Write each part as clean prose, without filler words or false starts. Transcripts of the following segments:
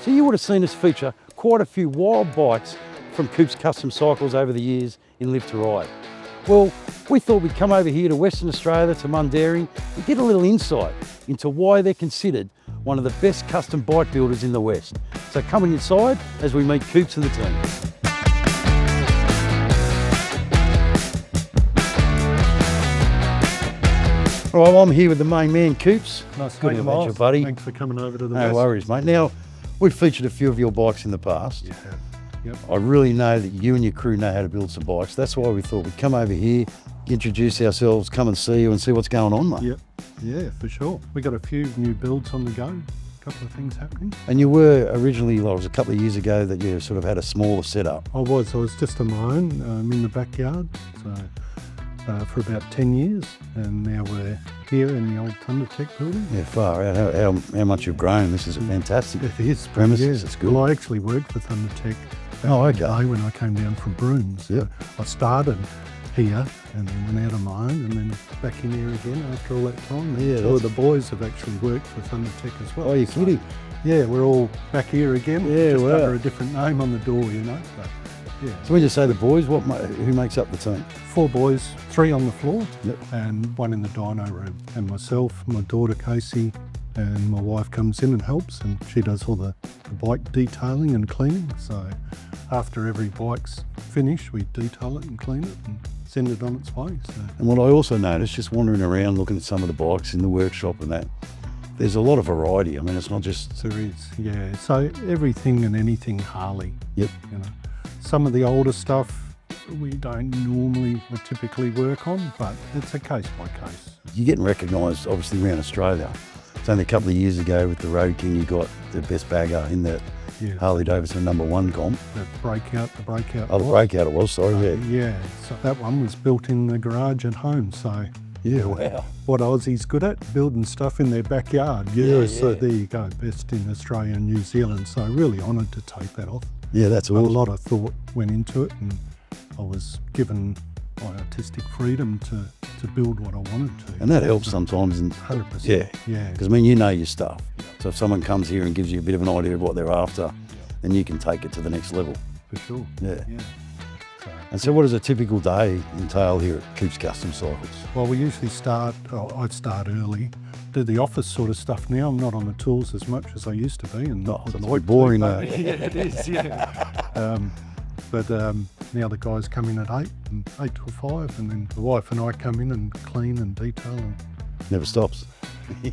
So you would have seen us feature quite a few wild bikes from Coops Custom Cycles over the years in Live to Ride. Well, we thought we'd come over here to Western Australia, to Mundaring, and get a little insight into why they're considered one of the best custom bike builders in the West. So come inside as we meet Coops and the team. All right, well, I'm here with the main man, Coops. Nice to Good meet you, to meet you, Miles. buddy. Thanks for coming over to the No West. worries, mate. Now, we've featured a few of your bikes in the past. Yeah. Yep. I really know that you and your crew know how to build some bikes. That's why we thought we'd come over here, introduce ourselves, come and see you and see what's going on, mate. Yep. Yeah, for sure. We got a few new builds on the go. A couple of things happening. And you were originally, like, it was a couple of years ago that you sort of had a smaller setup. I was just on my own in the backyard. So for about 10 years, and now we're here in the old Thundertech building. Yeah, far out. How much you've grown. This is a fantastic It is premises. Yeah. It's good. Well, I actually worked for Thundertech back Oh, in the okay. day when I came down from Brooms. Yep. I started here and then went out on my own and then back in here again after all that time. Yeah, Two of the boys have actually worked for Thundertech as well. Oh, you're So, kidding? yeah, we're all back here again. Yeah, just wow. under a different name on the door, you know. But, yeah. So when you say the boys, who makes up the team? 4 boys, 3 on the floor, Yep. and 1 in the dyno room. And myself, my daughter Kacy, and my wife comes in and helps, and she does all the bike detailing and cleaning. So after every bike's finished, we detail it and clean it and send it on its way. So And what I also noticed, just wandering around looking at some of the bikes in the workshop and that, there's a lot of variety. I mean, it's not just... there is, yeah. So everything and anything Harley. Yep. You know, some of the older stuff we don't normally or typically work on, but it's a case by case. You're getting recognised, obviously, around Australia. It's only a couple of years ago with the Road King, you got the best bagger in that Yeah. Harley-Davidson #1 comp. The breakout. Oh, the breakout it was, sorry, yeah. Yeah, so that one was built in the garage at home. So Yeah, wow. what Aussies good at, building stuff in their backyard. Yeah, So yeah. there you go, best in Australia and New Zealand. So really honoured to take that off. Yeah, that's A awesome. lot of thought went into it, and I was given my artistic freedom to build what I wanted to. And that helps sometimes. And 100%. yeah, Yeah. because I mean, you know your stuff. So if someone comes here and gives you a bit of an idea of what they're after, then you can take it to the next level. For sure. Yeah. Yeah. So, And so what does a typical day entail here at Coops Custom Cycles? well, we usually I'd start early, do the office sort of stuff now. I'm not on the tools as much as I used to be, and Oh, would it's like to, boring, but- though. Yeah, it is, yeah. But now the guys come in at 8 till 5, and then the wife and I come in and clean and detail and Never stops.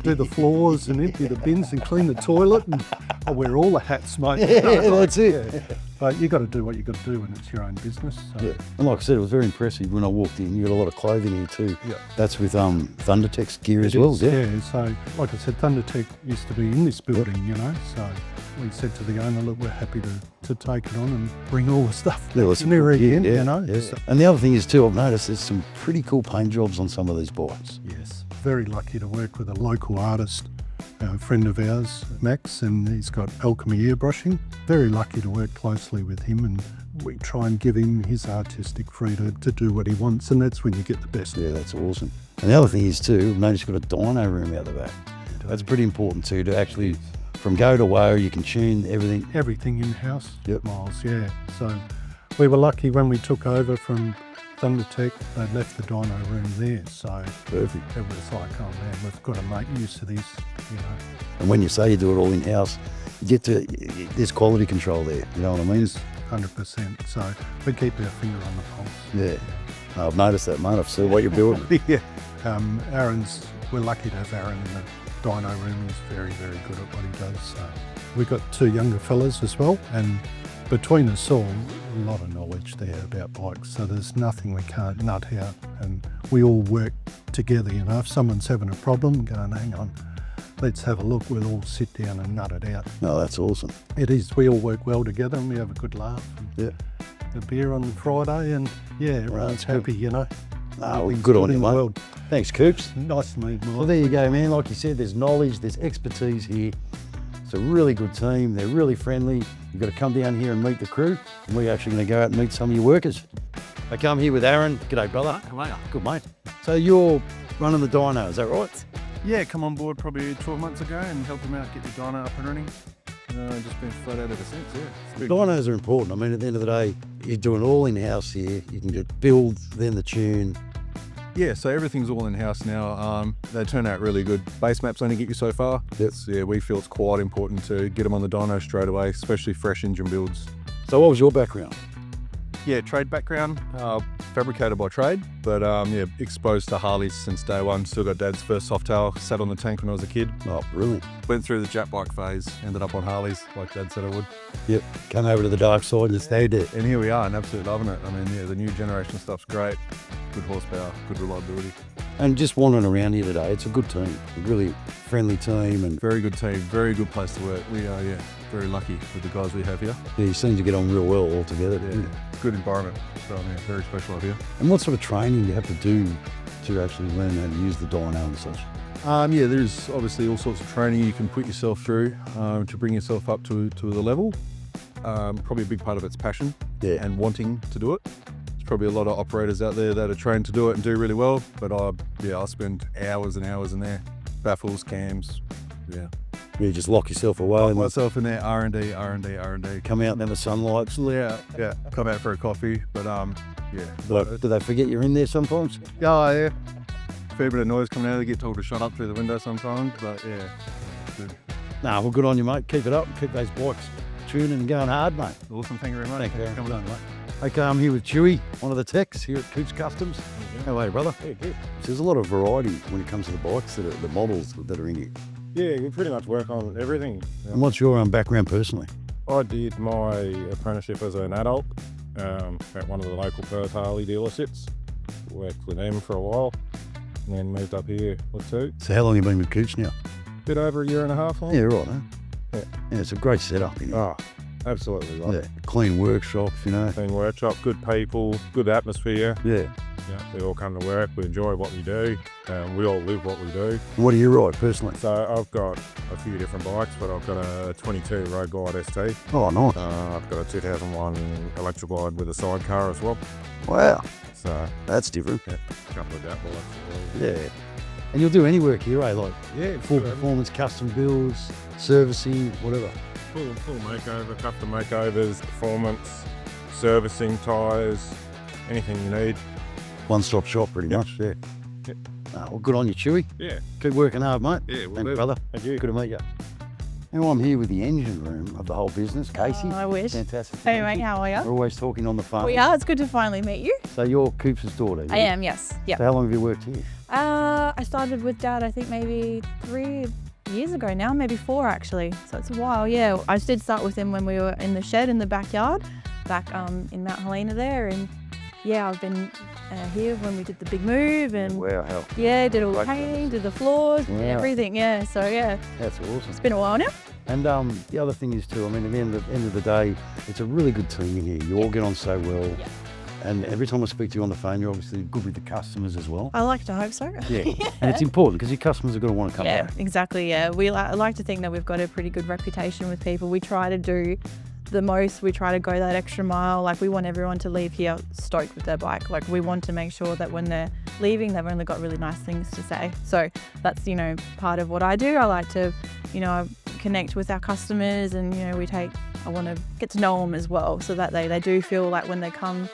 do the floors and empty the bins and clean the toilet, and I wear all the hats, mate. Yeah, that's it. Yeah. But you got to do what you got to do when it's your own business. So. Yeah. And like I said, it was very impressive when I walked in. You got a lot of clothing here too. Yeah. That's with Thundertech's gear as It well, is, yeah. So, like I said, Thundertech used to be in this building, you know. So we said to the owner, look, we're happy to take it on and bring all the stuff There was in there again, yeah, you know. yeah. So, And the other thing is too, I've noticed there's some pretty cool paint jobs on some of these bikes. yes, very lucky to work with a local artist, a friend of ours, Max, and he's got Alchemy airbrushing. Very lucky to work closely with him, and we try and give him his artistic freedom to do what he wants, and that's when you get the best. Yeah, that's awesome. And the other thing is too, I've noticed you've got a dyno room out the back. That's pretty important too, to actually, from go to woe, you can tune everything. Everything in-house, Yep. Miles, yeah. So we were lucky when we took over from Thundertech, they left the dyno room there. So Perfect. it was like, oh man, we've got to make use of this, you know. And when you say you do it all in-house, you get to, there's quality control there, you know what I mean? 100%. So we keep our finger on the pulse. Yeah. No, I've noticed that, mate. I've seen what you're building. Yeah. We're lucky to have Aaron in the dyno room. He's very, very good at what he does. So we've got 2 younger fellas as well, and between us all, a lot of knowledge there about bikes. So there's nothing we can't nut out, and we all work together. You know, if someone's having a problem, going, hang on, let's have a look. We'll all sit down and nut it out. No, that's awesome. It is. We all work well together, and we have a good laugh. Yeah. A beer on Friday, and yeah, everyone's that's good. happy. You know. No, Everything's good on in you, the mate. world. Thanks, Coops. Nice to meet you, Well, Mike. there you go, man. Like you said, there's knowledge, there's expertise here. It's a really good team. They're really friendly. You've got to come down here and meet the crew. And we're actually going to go out and meet some of your workers. I come here with Aaron. G'day, brother. How are you? Good, mate. So you're running the dyno, is that right? Yeah, come on board probably 12 months ago and helped them out get the dyno up and running. Just been flat out ever since, yeah. It's big. Dynos are important. I mean, at the end of the day, you're doing all in-house here. You can just build, then the tune. Yeah, so everything's all in-house now. They turn out really good. Base maps only get you so far. Yep. Yeah, we feel it's quite important to get them on the dyno straight away, especially fresh engine builds. So what was your background? Yeah, trade background, fabricator by trade, but yeah, exposed to Harleys since day one. Still got Dad's first Softail, sat on the tank when I was a kid. Oh, brilliant. Went through the Jap bike phase, ended up on Harleys, like Dad said I would. Yep, come over to the dark side and stayed there. And here we are, and absolutely loving it. I mean, yeah, the new generation stuff's great. Good horsepower, good reliability. And just wandering around here today, it's a good team, a really friendly team, and Very good team, very good place to work. We are, yeah, very lucky with the guys we have here. you seem to get on real well all together. Yeah, good environment. So, yeah, very special out here. And what sort of training do you have to do to actually learn how to use the dyno and such? Yeah, there's obviously all sorts of training you can put yourself through to bring yourself up to the level. Probably a big part of it's passion and wanting to do it. There's probably a lot of operators out there that are trained to do it and do really well, but I spend hours and hours in there. Baffles, cams, yeah. You just lock yourself away Lock and myself in there, R&D. come out and have the sunlight. Yeah, come out for a coffee, but yeah. Like, do they forget you're in there sometimes? Yeah. Fair bit of noise coming out. They get told to shut up through the window sometimes, but yeah. Good. Nah, well, good on you, mate. Keep it up. Keep those bikes tuning and going hard, mate. Awesome, thank you very much. Thank you. Thanks for coming on, mate. Okay, I'm here with Chewie, one of the techs here at Coops Customs. How are you, brother? Yeah, good. There's a lot of variety when it comes to the bikes, the models that are in here. Yeah, we pretty much work on everything. And what's your background personally? I did my apprenticeship as an adult at one of the local Perth Harley dealerships. Worked with them for a while and then moved up here with two. So how long have you been with Coops now? Bit over a year and a half on. Yeah, right, huh? Yeah. Yeah, it's a great setup in here. Oh, absolutely right. Yeah, clean workshop, you know. Clean workshop, good people, good atmosphere. Yeah. Yeah, we all come to work, we enjoy what we do, we all live what we do. What do you ride personally? So I've got a few different bikes, but I've got a 22 Road Glide ST. Oh, nice. I've got a 2001 Electric Glide with a sidecar as well. Wow, So that's different. yeah, a couple of that bikes as well. Yeah. And you'll do any work here, eh? Like Yeah, full performance, custom builds, servicing, whatever. full makeover, custom makeovers, performance, servicing, tyres, anything you need. One-stop shop, pretty much. Yeah. Yep. Well, good on you, Chewie. Yeah, Keep working hard, mate. yeah, we'll Thanks, do. brother. Thank you. Good to meet you. Now I'm here with the engine room of the whole business, Kacy. I wish. Fantastic. Hey mate, how are We're you? always talking on the phone. We are. It's good to finally meet you. So you're Coops' daughter? I am, yes. So Yeah. how long have you worked here? I started with Dad, I think maybe 3 years ago now, maybe 4 actually. So it's a while, yeah. I did start with him when we were in the shed in the backyard, back in Mount Helena there. And yeah, I've been here when we did the big move and Wow, how yeah, did all the Like painting, did the floors, Wow. everything. Yeah, so yeah, that's awesome. it's been a while now. And the other thing is too, I mean, at the end of the day, it's a really good team in here. You all get on so well. Yeah. And every time I speak to you on the phone, you're obviously good with the customers as well. I like to hope so. Yeah. And it's important because your customers are going to want to come Yeah, back. exactly. Yeah, I like to think that we've got a pretty good reputation with people. We try to do the most. We try to go that extra mile. Like we want everyone to leave here stoked with their bike. Like we want to make sure that when they're leaving, they've only got really nice things to say. So that's part of what I do. I like to connect with our customers, and I want to get to know them as well, so that they do feel like when they come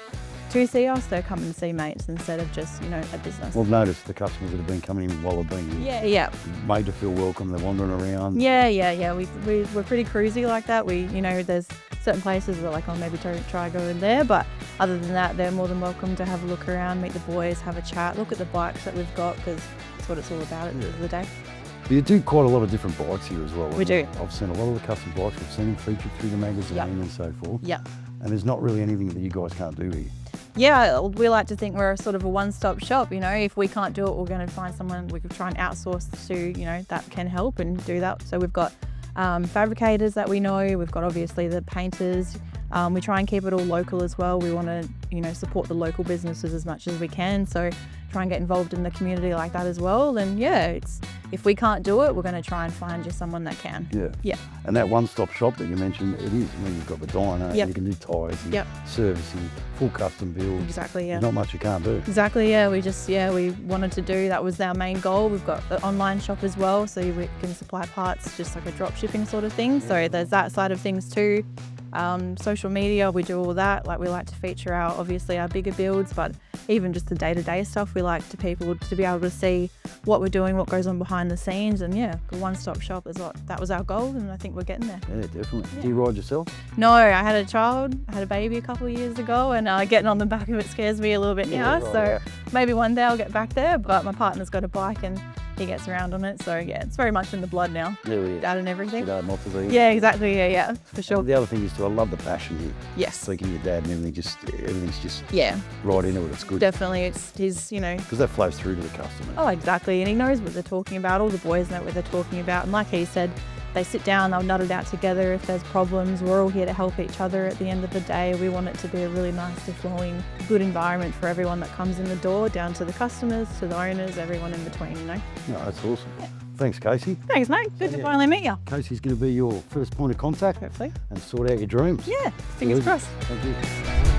to see us, they come and see mates instead of just a business. We've noticed the customers that have been coming in while they've been here. Yeah. Made to feel welcome. They're wandering around. Yeah. We're pretty cruisy like that. There's certain places we're like, maybe try go in there, but other than that, they're more than welcome to have a look around, meet the boys, have a chat, look at the bikes that we've got, because that's what it's all about at the end of the day. But you do quite a lot of different bikes here as well. We do. I've seen a lot of the custom bikes. We've seen them featured through the magazine and so forth. Yeah. And there's not really anything that you guys can't do here. Yeah, we like to think we're sort of a one-stop shop. If we can't do it, we're going to find someone we could try and outsource to, that can help and do that. So we've got fabricators that we know. We've got obviously the painters. We try and keep it all local as well. We want to, you know, support the local businesses as much as we can. So try and get involved in the community like that as well. And yeah, if we can't do it, we're going to try and find you someone that can. Yeah. Yeah. And that one-stop shop that you mentioned, it is. I mean, you've got the dyno, Yep. you can do tyres and Yep. servicing, full custom builds. Exactly, yeah. There's not much you can't do. Exactly, yeah. We wanted to do, that was our main goal. We've got the online shop as well, so we can supply parts, just like a drop shipping sort of thing. So there's that side of things too. Social media, we do all that. Like, we like to feature obviously our bigger builds, but even just the day-to-day stuff, we like people to be able to see what we're doing, what goes on behind the scenes, and yeah, a one-stop shop is that was our goal, and I think we're getting there. Yeah, definitely. Yeah. Do you ride yourself? No, I had a child, I had a baby a couple of years ago, and getting on the back of it scares me a little bit now. right, So yeah. maybe one day I'll get back there, but my partner's got a bike and he gets around on it. So yeah, it's very much in the blood now. Yeah, Dad and everything. Yeah, Yeah, exactly. Yeah, for sure. The other thing is too, I love the passion here. Yes. Speaking of your dad and everything's just Yeah, right into it. It's good. definitely. It's his, you know. Because that flows through to the customer. Oh, exactly. And he knows what they're talking about. All the boys know what they're talking about. And like he said, they sit down, they'll nut it out together. If there's problems, we're all here to help each other at the end of the day. We want it to be a really nicely flowing, good environment for everyone that comes in the door, down to the customers, to the owners, everyone in between, you know. No, that's awesome. Thanks, Kacy. Thanks, mate. Good to finally meet you. Kacy's going to be your first point of contact Hopefully. and sort out your dreams. Yeah, fingers crossed. Thank you.